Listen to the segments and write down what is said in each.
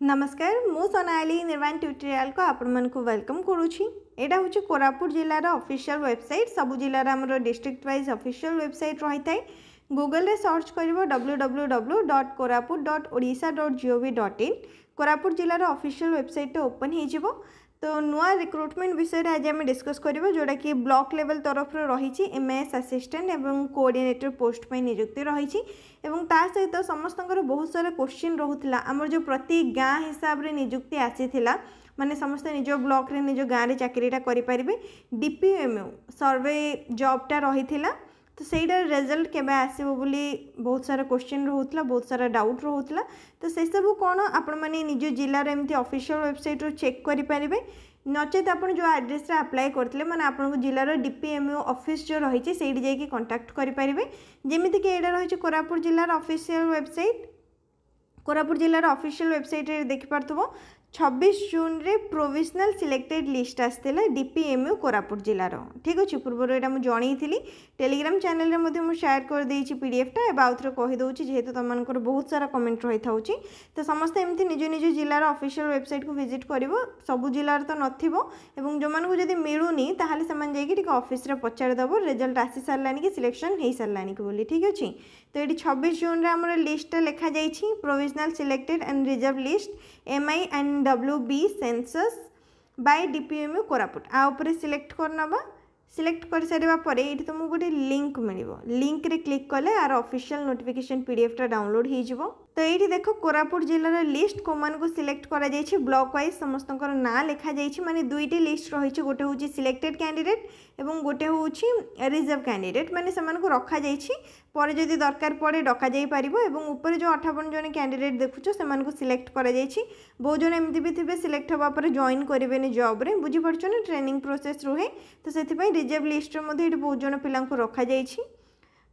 नमस्कार मु सोनाली निर्माण ट्यूटोरियल को आपण को वेलकम करुँची। यहाँ हूँ कोरापुट जिलार ऑफिशियल वेबसाइट सबु जिलार आमर डिस्ट्रिक्ट वाइज ऑफिशियल वेबसाइट रही है। गूगल रे सर्च कर www.koraput.odisha.gov.in कोरापुट जिलार ऑफिशियल वेबसाइट ओपन हो। तो नुआ रिक्रुटमेंट विषय आज आम डिस्कस करवा जोटा कि ब्लॉक लेवल तरफ रही एमएएस असिस्टेंट एवं कोऑर्डिनेटर पोस्ट पर नियुक्ति रही सहित समस्त बहुत सारा क्वेश्चन रोला आमर जो प्रति गाँ हिसाब से नियुक्ति आसीथिला माने समस्त निज ब्लॉक रे निज गाँव में चाकरीटा करें। डीपीएमयू सर्वे जॉबटा रही तो सहीटार रिजल्ट केबे आसीबो बोली बहुत सारा क्वेश्चन रोला बहुत सारा डाउट रोला। तो से सब कौन आपण मैंने निज जिलार एमती ऑफिशियल वेबसाइट चेक करेंगे नचेत आप जो एड्रेस अप्लाई करते मैंने आपको जिलार डीपीएमयू ऑफिस जो रही से जाकि कांटेक्ट करेंगे। जमीती कि यहाँ रही कोरापुट जिलार ऑफिशियल वेबसाइट कोरापुट जिलार ऑफिशियल वेबसाइट देखिपारथबो 26 जून रे प्रोविजनल सिलेक्टेड लिस्ट आसला डीपीएमयू कोरापुट जिलार। ठीक अच्छे पूर्व यहाँ मुझे जनई टेलीग्राम चैनल में शेयर कर देछि पीडीएफटा एवं आउ थे कहीदे जेहेतु तुम बहुत सारा कमेंट रही था। तो समस्ते एमती निज निज जिलार ऑफिशियल वेबसाइट को विजिट कर सबु जिलार तो नथिबो एवं जो मानक जदि मिलूनी ताहले समान जाइए ऑफिस रे पचारदेव रिजल्ट आसी सारानी कि सिलेक्शन हो सारानी कि बोली। ठीक अच्छे तो ये 26 जून रे आमर लिस्ट लिखा जाइछि provisional selected and reserve list MI and WB census by DPMU Koraput आ ऊपर सिलेक्ट करनबा। सिलेक्ट कर सारा पर ये तुमको गोटे लिंक मिल लिंक रे क्लिक कले आर ऑफिशियल नोटिफिकेशन पीडीएफटा डाउनलोड हो। तो ये देखो कोरापुट जिलार लिस्ट को मान को सिलेक्ट करा जाइछि ब्लॉक वाइज समस्त ना लिखा जाइछि माने दुईटी लिस्ट रही गोटे हूँ सिलेक्टेड कैंडिडेट एवं गोटे हूँ रिजर्व कैंडिडेट माने समान को रखा जाइछि पर जदि दरकार पड़े डका जाई परिबो एवं ऊपर जो 58 जन कैंडिडेट देखुछो समान को सिलेक्ट करा जाइछि। बहुत जन एमती भी थे सिलेक्ट हवा पर जॉइन करेंगे जॉब रे बुझी पारछो ना ट्रेनिंग प्रोसेस रुहे। तो से रिजर्व लिस्ट मध्ये बहुत जन पिला रखा जाइछि।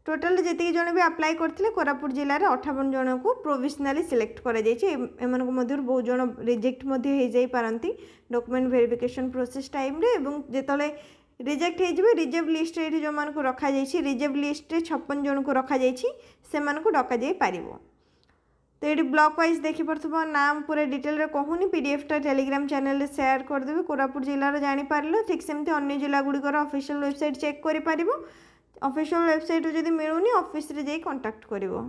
टोटाल जी जन भी अप्लाई करते कोरापुट जिले में 58 जन को प्रोविजनली सिलेक्ट कर बहुत जन रिजेक्ट हो पारती डॉक्यूमेंट वेरिफिकेशन प्रोसेस टाइम रे एवं जिते रिजेक्ट हो रिजर्व लिस्ट रे जो मान को रखा जाइछि रिजर्व लिस्ट रे 56 जन को रखा जाइछि से मान को डका जाई पारिबो। तो ये ब्लॉक वाइज देखिपरथबो नाम पूरा डिटेल रे कहूनी पीडीएफटा टेलीग्राम चैनल रे शेयर करदेबे कोरापुट जिलार जानि पारलो। ठीक सेमती अन्य जिला गुड़िकर ऑफिशियल वेबसाइट चेक करि पारिबो ऑफिशियल वेबसाइट जदि मिलूनी ऑफिस रे जाई कांटेक्ट करिवो।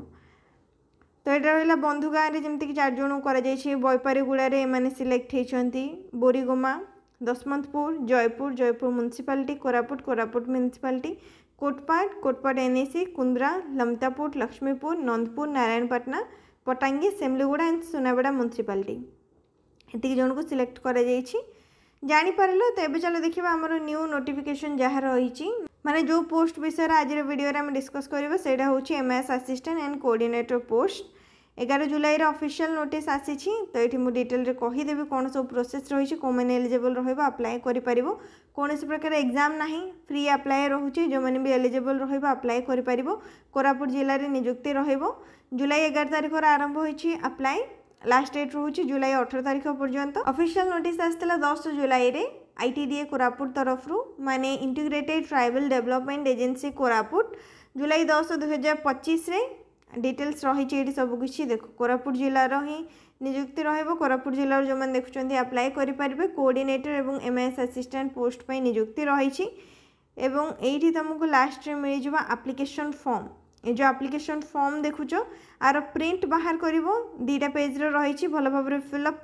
तो ये रहा बंधु गाँव में जमीक 4 जन कर बैपारीगुड़ा एम सिलेक्ट होती Borigumma Dasmantpur Jeypore municipality Koraput municipality Kotpad NAC Kundra Lamtaput Laxmipur Nandapur Narayanpatna Pottangi Semiliguda and Sunabeda municipality एति जन को सिलेक्ट कर जापर। तो ये चलो देखा आमर न्यू नोटिफिकेशन जहाँ रही माने जो पोस्ट विषय आज वीडियो आम डिस्कस करवा सेटा हूँ MAS assistant and coordinator post 11 July official notice आसी। तो ये मुझे डिटेल रे कहीदेवी कौन सब प्रोसेस रही कौ मैंने एलिजिबल रहा अप्लाई करें कौन प्रकार एग्जाम ना फ्री अप्लाई रोचे जो मैंने भी एलिजिबल रहा अप्लाई करें कोरापुट जिले में नियुक्ति रुलाई 11 तारिख आरंभ होती अप्लाई लास्ट डेट रोचे जुलाई 18 तारिख पर्यंत। ऑफिशियल नोटिस आसला 10 जुलाई रे ITDA कोरापुट तरफ माने integrated tribal development agency Koraput July 10 2025 रे डिटेल्स रही सबकि देखो कोरापुट जिलार ही नियुक्ति कोरापुट जिलार जो मैंने देखुं अप्लाई करेंगे कोऑर्डिनेटर एवं एमएएस असिस्टेंट पोस्ट पर नियुक्ति रही ये तुमको लास्ट में मिल जावा एप्लिकेशन फॉर्म। ये जो एप्लिकेशन फॉर्म देखुच आर प्रिंट बाहर कर 2टा पेज रही भल भाव फिलअप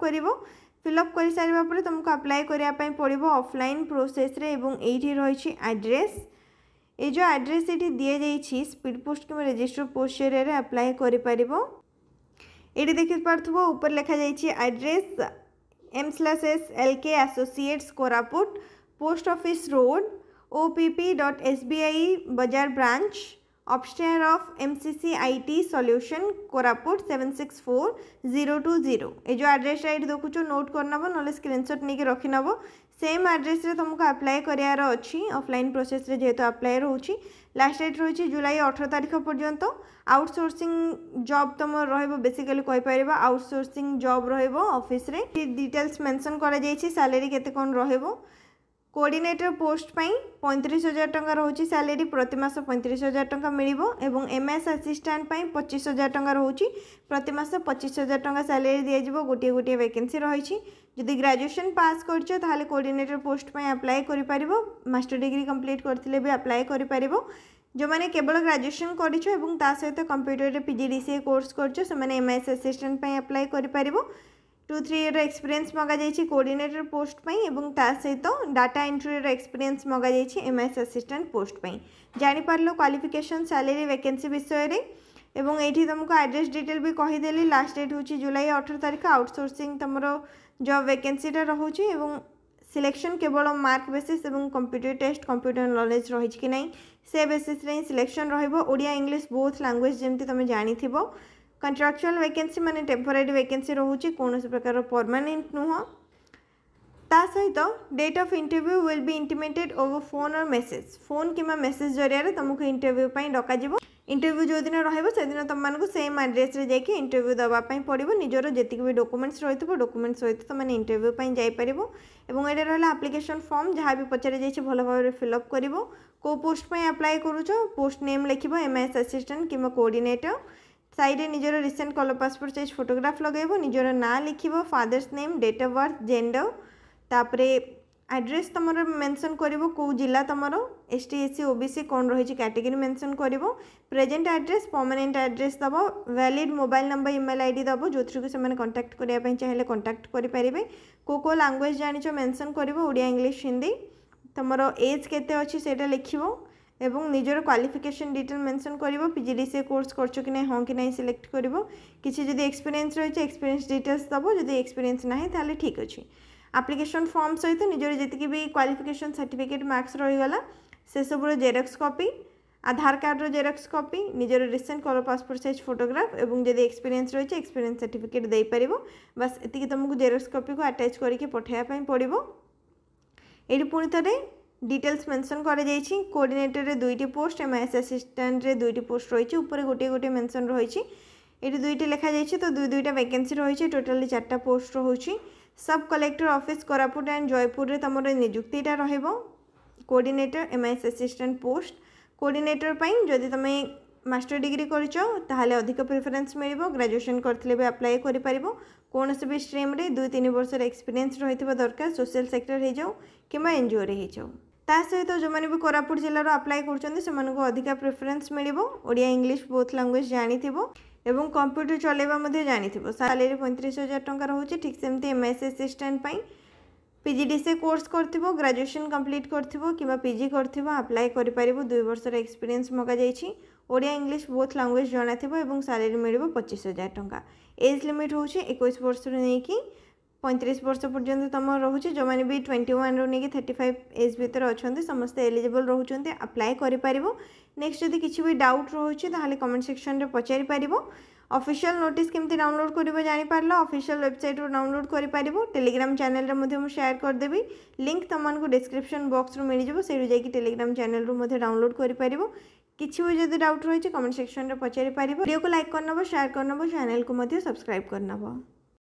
कर सारापर तुमको अप्लाई करने पड़ो ऑफलाइन प्रोसेस रे एवं ये रही एड्रेस ये जो एड्रेस ये दि जाइए स्पीड पोस्ट कि रजिस्टर पोस्ट एरिया अप्लाई कर ये देखिपरथबो ऊपर लिखा जाइए address M/S LK associates Koraput post office road OPP.SBI बाजार branch upstair of MCC IT solution Koraput 764020। ये जो एड्रेस ये देखुच नोट करनब ना स्क्रीनशॉट नहीं रखिनब सेम एड्रेस रे तुमको अप्लाई करार अच्छी ऑफलाइन प्रोसेस रे जेहेतु अप्लाई रोची लास्ट डेट रही जुलाई 18 तारिख पर्यंत। आउटसोर्सिंग जॉब तुम रहिबो बेसिकली कहि परिबा आउटसोर्सिंग जॉब रहिबो ऑफिस रे डिटेल्स मेंशन करा जायछि सैलरी केते कोन रहिबो कोऑर्डिनेटर पोस्ट पाई 35,000 टंका रोची सैलरी प्रति मास 35,000 टंका मिलिबो एवं एमएस असिस्टेंट पाई 25,000 टंका रोची प्रति मास 25,000 टंका सैलरी दिया जिवो गोटे गोटे वैकेंसी रही। जदि ग्रेजुएशन पास करछो ताहले कोऑर्डिनेटर पोस्ट पाई अप्लाई करि परिबो मास्टर डिग्री कंप्लीट करथिले भी अप्लाई करि परिबो। जो मैंने केवल ग्रेजुएशन करिछो एवं ता सहित कंप्यूटर रे पीजीडीसीए कोर्स करछो से माने एमएस असिस्टेंट पाई अप्लाई करि परिबो। 2-3 ईयर एक्सपीरियंस मगा जाइछि कोऑर्डिनेटर पोस्ट पाई एवं ता सहित डाटा एंट्री रे एक्सपीरियंस मगा जाइछि एमएस असिस्टेंट पोस्ट पाई। जानि पारलो क्वालिफिकेशन सैलरी वैकेंसी विषय रे एवं एठी तुमको एड्रेस डिटेल भी कहि देली। लास्ट डेट होछि जुलाई 18 तारिख। आउटसोर्सिंग तमरो जॉब वैकेंसी टा रहुछि एवं सिलेक्शन केवल मार्क बेसिस एवं कंप्यूटर टेस्ट कंप्यूटर नॉलेज रही कि नहीं से बेसिस रे सिलेक्शन रहइबो। ओडिया इंग्लिश बोथ लैंग्वेज जेमती तुम जानि थिबो। कंट्राक्चुअल वैकेंसी माने टेम्पररी वैकेंसी रोचे कौन प्रकार परमानेंट नुह। ता सहित date of interview will be intimated over phone और मेसेज फोन किंवा मेसेज जरिया तुमको इंटरव्यू पाई डकाजिबो। इंटरव्यू जो दिन रहिबो से दिन तुम मानक सेम एड्रेस रे जाके इंटरव्यू दबा पाई पड़िबो। निजरो जेतिक भी डॉक्यूमेंट्स रहितबो डॉक्यूमेंट्स सहित तुम इंटरव्यू पाई जाई परिबो। एवं एटा रहला एप्लिकेशन फॉर्म जहाँ भी पचारे जाइछि भलो भाबरे फिलअप करिवो। को पोस्ट पाई अप्लाई करूछो पोस्ट नेम लिखिबो एमएस असिस्टेंट किंवा कोऑर्डिनेटर। साइड रे निजर recent colour passport size photograph लगेबो। निजर ना लिखिबो father's name date of birth gender तापरे एड्रेस तमरो मेंशन करिवो को जिला तमरो एसटी एससी ओबीसी कोन रही कैटेगरी मेंशन करिवो। प्रेजेंट एड्रेस परमानेंट एड्रेस दबो। Valid mobile number email ID दबो जो थ्रू से माने कांटेक्ट करिया पई चाहेले कांटेक्ट करि परिबे। को लैंग्वेज जानिचो मेंशन करिवो ओडिया इंग्लिश हिंदी। तमरो एज केते अछि सेटा लिखिवो एवं निजर क्वालिफिकेशन डिटेल मेंशन करिवो। पीजीडीसीए कोर्स करछो कि नहीं हाँ कि नहीं सिलेक्ट करिवो। किछि जदि एक्सपीरियंस रही एक्सपीरियंस डिटेल्स दबो। जदि एक्सपीरियंस नाही ताले ठीक अछि। एप्लिकेशन फॉर्म सहित निजर जेतिकी भी क्वालिफिकेशन सर्टिफिकेट मार्क्स रही गला से सब जेरक्स कॉपी आधार कार्ड रो जेरक्स कॉपी निजर recent colour passport size photograph एवं जदि एक्सपीरियंस रही एक्सपीरियंस सर्टिफिकेट दे परिवो। बस एतिकी तुमको जेरक्स कॉपी को अटैच करके पठाया पई पड़िवो। एडी पुणी थरे डिटेल्स मेंशन कर जाइछि। कोऑर्डिनेटर रे 2टी पोस्ट एमएस असिस्टेंट रे 2टी पोस्ट रही ऊपर गोटे गोटे मेंशन रही। ये 2टी लिखा जाइछि तो 2-2टा वैकेंसी रही। टोटली 4टा पोस्ट रही। सब collector office Koraput and Jaipur रे तमरो नियुक्तिटा रहिबो। Coordinator MS assistant post coordinator पई जदि तमे मास्टर डिग्री करछो ताहले अधिक प्रेफरेंस मिलिबो। ग्रेजुएशन करथिले भी अप्लाई करि परिबो। कोनोसी भी स्ट्रीम रे 2-3 वर्ष एक्सपीरियंस रहितबा दरकार। सोशल सेक्टर हे जाओ किंबा एनजीओ रे हे जाओ। ता सहित जो मैंने भी कोरापुट जिल्लार अप्लाई करछन्ते सेमानको अधिक प्रेफरेंस मिलिबो। ओडिया इंग्लिश बोथ लैंग्वेज जानिथिबो एवं कंप्यूटर चलेबा मध्ये जानिथिबो। सैलरी 35,000 टंका रहउछि। ठीक सेमती एमएस असिस्टेंट पई पीजीडीसीए कोर्स करथिबो ग्रेजुएशन कंप्लीट करथिबो किंबा पीजी करथिबो अप्लाई करि परिबो। 2 वर्ष एक्सपीरियंस मगा जाइछि। ओडिया इंग्लिश बोथ लैंग्वेज जानाथिबो एवं सैलरी मिलिबो 25,000 टंका। एज लिमिट होछि 21 वर्ष रे नै कि 35 वर्ष पर्यंत तुम रोचे। जो मैंने भी 21 रू नहीं 35 एज भितर अच्छा समस्ते एलिजिबल रोचे अप्लाई कर। नेक्स्ट जदि किसी भी डाउट रोचे ताहले कमेंट सेक्शन रे पचारि पारिबो। ऑफिशियल नोटिस केमती डाउनलोड करिवो जानि पारलो ऑफिशियल वेबसाइट रो डाउनलोड करि पारिबो। टेलीग्राम चैनल रे मध्ये हम शेयर कर देबी लिंक तमनको डिस्क्रिप्शन बॉक्स रो मिल जिवो सेरु जाई कि टेलीग्राम चैनल रो मध्ये डाउनलोड करि पारिबो। किछि भी जदि डाउट रही कमेंट सेक्शन रे पचारि पारिबो। वीडियो को लाइक करनबो शेयर करनबो चैनल को मध्ये सब्सक्राइब करनबो।